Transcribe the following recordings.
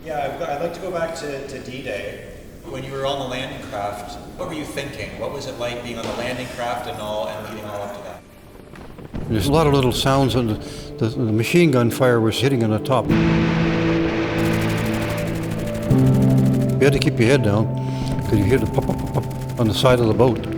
Yeah, I'd like to go back to D-Day. When you were on the landing craft, what were you thinking? What was it like being on the landing craft and leading all up to that? There's a lot of little sounds, and the machine gun fire was hitting on the top. You had to keep your head down because you hear the pop, pop, pop, pop on the side of the boat.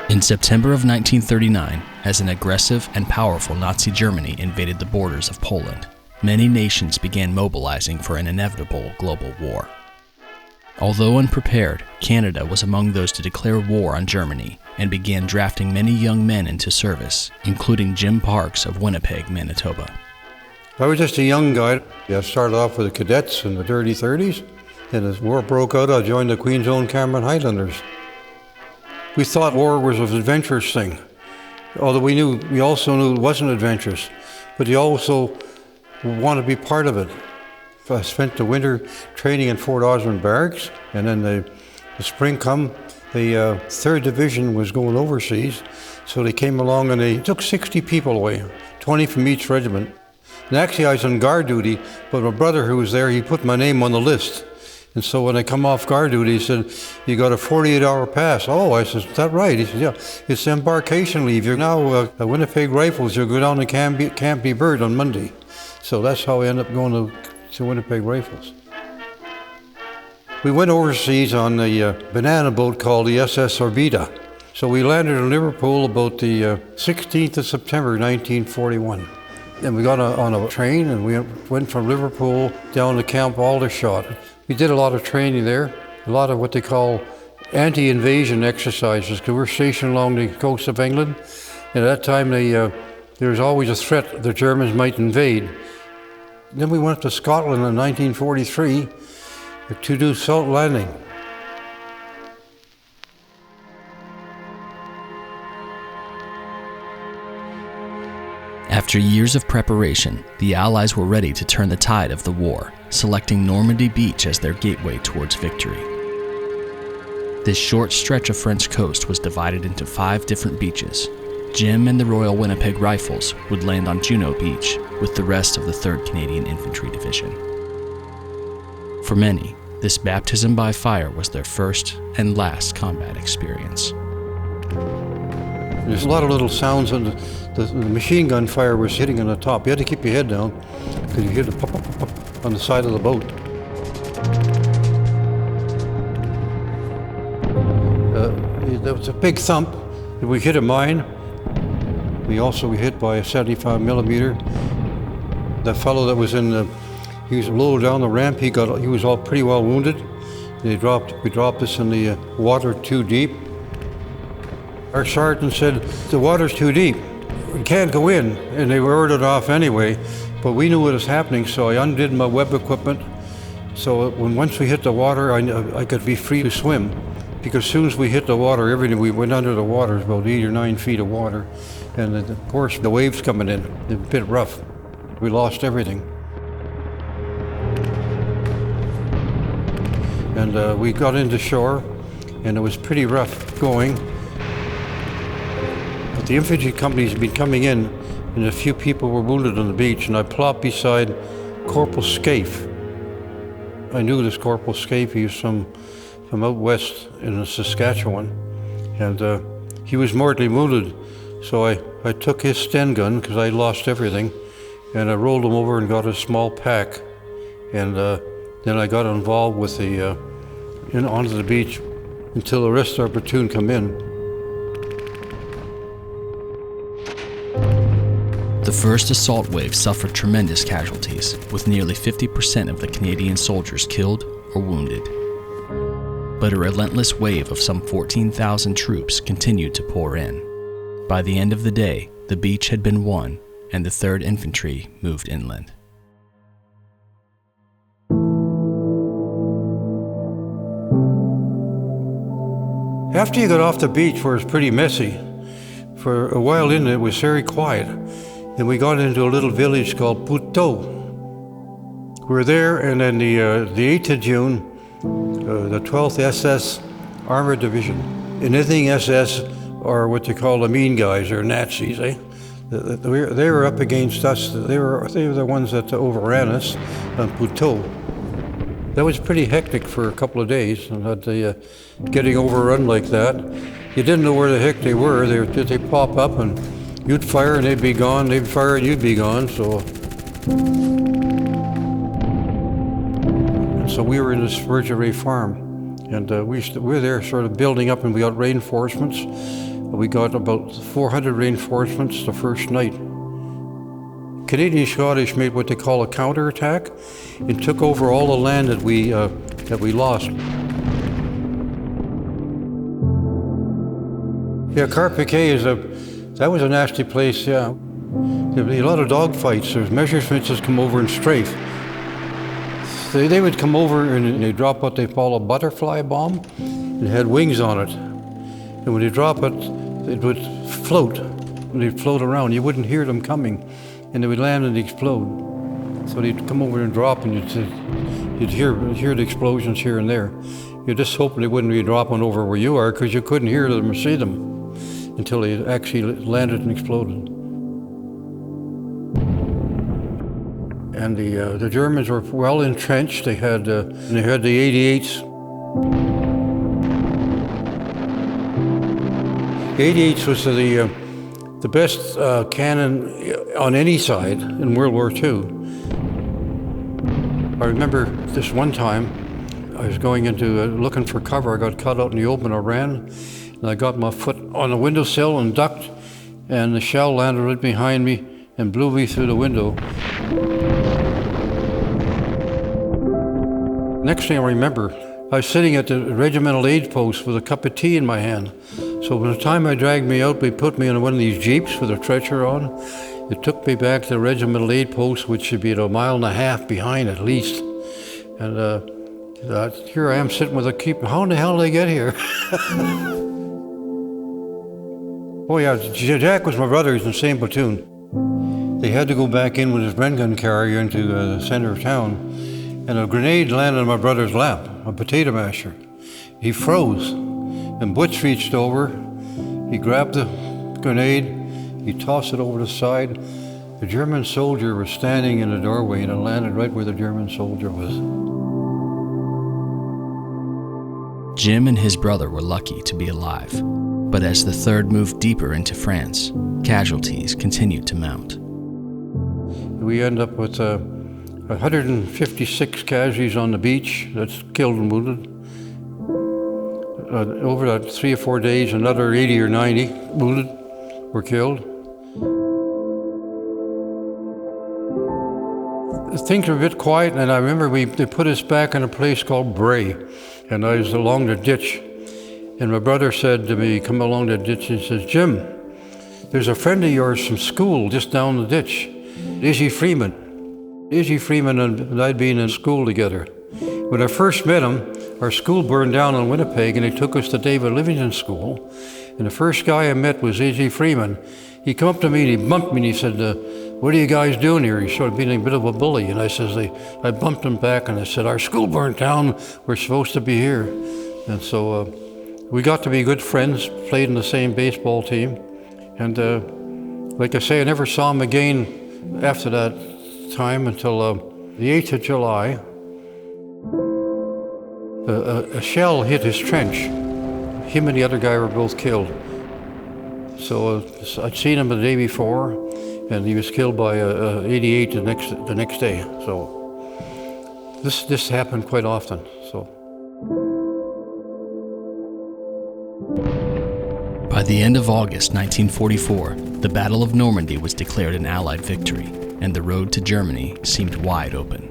In September of 1939, as an aggressive and powerful Nazi Germany invaded the borders of Poland, many nations began mobilizing for an inevitable global war. Although unprepared, Canada was among those to declare war on Germany and began drafting many young men into service, including Jim Parks of Winnipeg, Manitoba. I was just a young guy. I started off with the cadets in the early 30s, and as war broke out, I joined the Queen's Own Cameron Highlanders. We thought war was an adventurous thing, although we also knew it wasn't adventurous, but you also want to be part of it. I spent the winter training in Fort Osborne Barracks, and then the spring come, the 3rd Division was going overseas, so they came along and they took 60 people away, 20 from each regiment. And actually I was on guard duty, but my brother who was there, he put my name on the list. And so when I come off guard duty, he said, "You got a 48-hour pass." Oh, I said, "Is that right?" He said, "Yeah, it's embarkation leave. You're now at Winnipeg Rifles. You'll go down to Camp B Bird on Monday." So that's how I ended up going to Winnipeg Rifles. We went overseas on a banana boat called the SS Orbita. So we landed in Liverpool about the 16th of September, 1941. And we got on a train and we went from Liverpool down to Camp Aldershot. We did a lot of training there, a lot of what they call anti-invasion exercises, because we're stationed along the coast of England. And at that time, there was always a threat the Germans might invade. Then we went to Scotland in 1943 to do Scheldt landing. After years of preparation, the Allies were ready to turn the tide of the war, selecting Normandy Beach as their gateway towards victory. This short stretch of French coast was divided into 5 different beaches. Jim and the Royal Winnipeg Rifles would land on Juno Beach with the rest of the 3rd Canadian Infantry Division. For many, this baptism by fire was their first and last combat experience. There's a lot of little sounds, and the machine gun fire was hitting on the top. You had to keep your head down because you hear the pop, pop, pop, pop on the side of the boat. There was a big thump. We hit a mine. We were hit by a 75 millimeter. The fellow that was he was low down the ramp. He was all pretty well wounded. We dropped us in the water too deep. Our sergeant said, "The water's too deep. We can't go in." And they were ordered off anyway, but we knew what was happening, so I undid my web equipment. So once we hit the water, I could be free to swim. Because as soon as we hit the water, we went under the water, about 8 or 9 feet of water. And of course, the waves coming in, a bit rough. We lost everything. And we got into shore, and it was pretty rough going. But the infantry companies had been coming in, and a few people were wounded on the beach, and I plopped beside Corporal Scaife. I knew this Corporal Scaife. He was from out west in Saskatchewan, and he was mortally wounded. So I took his Sten gun, because I lost everything, and I rolled him over and got a small pack. And then I got involved with onto the beach until the rest of our platoon come in. The first assault wave suffered tremendous casualties, with nearly 50% of the Canadian soldiers killed or wounded. But a relentless wave of some 14,000 troops continued to pour in. By the end of the day, the beach had been won, and the 3rd Infantry moved inland. After you got off the beach, where it was pretty messy, for a while in it was very quiet. And we got into a little village called Puteaux, We were there, and then the 8th of June, the 12th SS Armored Division. Anything SS are what they call the mean guys, or Nazis, eh? They were up against us. They were the ones that overran us on Puteaux. That was pretty hectic for a couple of days, and getting overrun like that. You didn't know where the heck they were. They'd pop up, and you'd fire, and they'd be gone. They'd fire, and you'd be gone. So we were in this Virgeray farm, and we were there sort of building up, and we got reinforcements. We got about 400 reinforcements the first night. Canadian Scottish made what they call a counterattack and took over all the land that we lost. Yeah, Carpiquet that was a nasty place, yeah. There'd be a lot of dogfights. There's Messerschmitts that come over and strafe. They would come over and they'd drop what they call a butterfly bomb. It had wings on it. And when they drop it, it would float. And they'd float around. You wouldn't hear them coming. And they would land and explode. So they'd come over and drop, and you'd hear the explosions here and there. You're just hoping they wouldn't be dropping over where you are, because you couldn't hear them or see them until they actually landed and exploded. And the Germans were well entrenched. They had the 88s. 88s was the best cannon on any side in World War II. I remember this one time, I was going into looking for cover. I got caught out in the open. I ran, and I got my foot on the windowsill and ducked, and the shell landed right behind me and blew me through the window. Next thing I remember, I was sitting at the regimental aid post with a cup of tea in my hand. So by the time they dragged me out, they put me in one of these jeeps with a stretcher on. It took me back to the regimental aid post, which should be a mile and a half behind at least. And here I am sitting with a keep. How in the hell did I get here? Oh yeah, Jack was my brother. He was in the same platoon. They had to go back in with his Bren gun carrier into the center of town. And a grenade landed on my brother's lap, a potato masher. He froze, and Butch reached over. He grabbed the grenade, he tossed it over the side. The German soldier was standing in the doorway, and it landed right where the German soldier was. Jim and his brother were lucky to be alive, but as the Third moved deeper into France, casualties continued to mount. We end up with 156 casualties on the beach, that's killed and wounded. Over that 3 or 4 days, another 80 or 90 wounded were killed. Things were a bit quiet, and I remember they put us back in a place called Bray, and I was along the ditch. And my brother said to me, come along the ditch, and he says, Jim, there's a friend of yours from school just down the ditch, Izzy Freeman. Izzy Freeman and I'd been in school together. When I first met him, our school burned down in Winnipeg, and they took us to David Livingston School. And the first guy I met was Izzy Freeman. He come up to me and he bumped me and he said, what are you guys doing here? He started being a bit of a bully. And I bumped him back and I said, our school burned down, we're supposed to be here. And so we got to be good friends, played in the same baseball team. And like I say, I never saw him again after that time until the 8th of July. A shell hit his trench. Him and the other guy were both killed. So I'd seen him the day before, and he was killed by 88 the next day. So this happened quite often. So. By the end of August 1944, the Battle of Normandy was declared an Allied victory, and the road to Germany seemed wide open.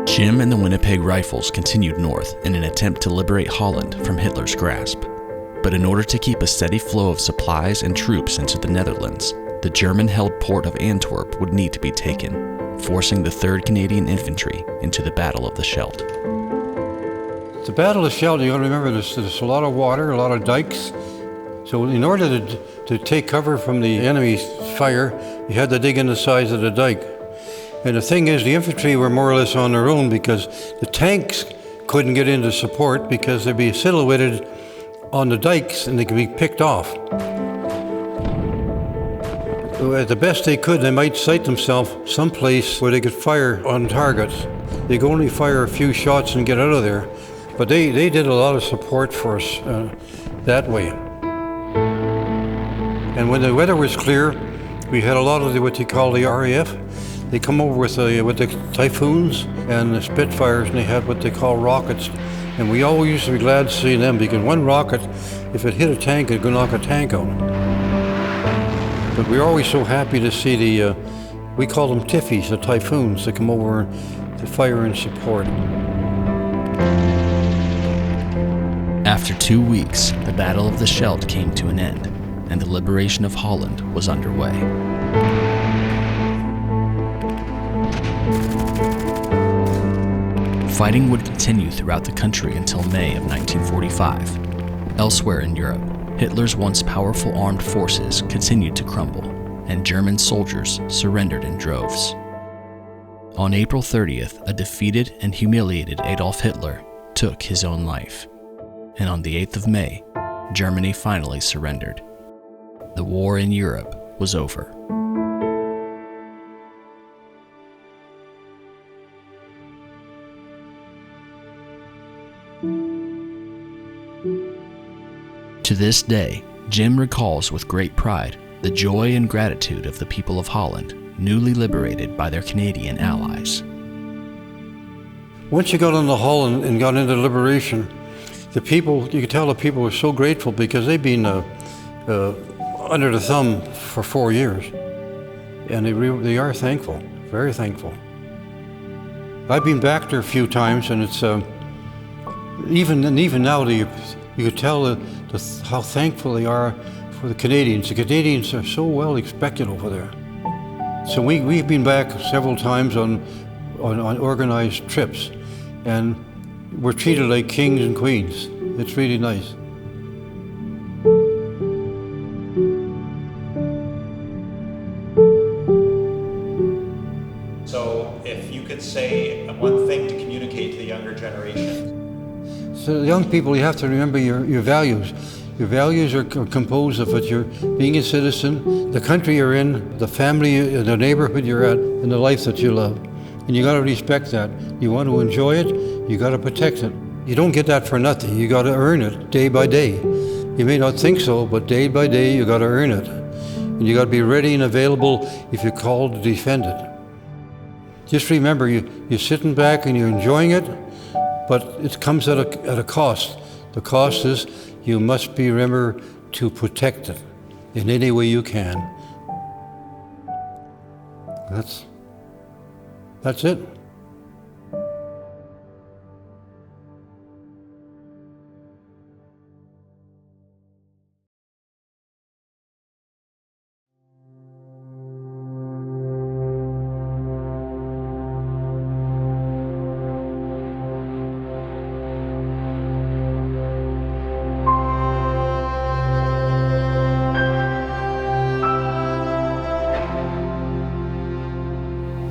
Jim and the Winnipeg Rifles continued north in an attempt to liberate Holland from Hitler's grasp. But in order to keep a steady flow of supplies and troops into the Netherlands, the German-held port of Antwerp would need to be taken, forcing the 3rd Canadian Infantry into the Battle of the Scheldt. The Battle of Scheldt, you got to remember, there's a lot of water, a lot of dikes, So in order to take cover from the enemy's fire, you had to dig in the sides of the dike. And the thing is, the infantry were more or less on their own because the tanks couldn't get into support because they'd be silhouetted on the dikes and they could be picked off. So at the best they could, they might sight themselves someplace where they could fire on targets. They could only fire a few shots and get out of there. But they did a lot of support for us that way. And when the weather was clear, we had a lot of what they call the RAF. They come over with the Typhoons and the Spitfires, and they had what they call rockets. And we always used to be glad to see them because one rocket, if it hit a tank, it could knock a tank out. But we were always so happy to see we call them Tiffies, the Typhoons, that come over to fire and support. After 2 weeks, the Battle of the Scheldt came to an end, and the liberation of Holland was underway. Fighting would continue throughout the country until May of 1945. Elsewhere in Europe, Hitler's once powerful armed forces continued to crumble, and German soldiers surrendered in droves. On April 30th, a defeated and humiliated Adolf Hitler took his own life. And on the 8th of May, Germany finally surrendered. The war in Europe was over. To this day, Jim recalls with great pride the joy and gratitude of the people of Holland, newly liberated by their Canadian allies. Once you got into Holland and got into liberation, the people, you could tell the people were so grateful because they'd been under the thumb for 4 years. And they are thankful, very thankful. I've been back there a few times, and it's even now you could tell how thankful they are for the Canadians. The Canadians are so well expected over there. So we've been back several times on organized trips, and we're treated like kings and queens. It's really nice. So if you could say one thing to communicate to the younger generation. So young people, you have to remember your values. Your values are composed of what you're being a citizen, the country you're in, the family, the neighborhood you're at, and the life that you love. And you got to respect that. You want to enjoy it, you got to protect it. You don't get that for nothing. You got to earn it day by day. You may not think so, but day by day you got to earn it. And you got to be ready and available if you're called to defend it. Just remember, you're sitting back and you're enjoying it, but it comes at a cost. The cost is you must remember to protect it in any way you can. That's it.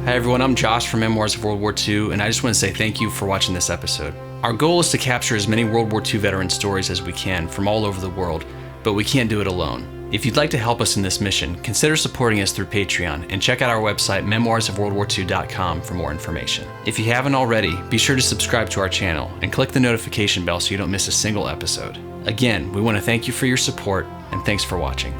Hi everyone, I'm Josh from Memoirs of World War II, and I just want to say thank you for watching this episode. Our goal is to capture as many World War II veteran stories as we can from all over the world, but we can't do it alone. If you'd like to help us in this mission, consider supporting us through Patreon and check out our website memoirsofworldwar2.com for more information. If you haven't already, be sure to subscribe to our channel and click the notification bell so you don't miss a single episode. Again, we want to thank you for your support, and thanks for watching.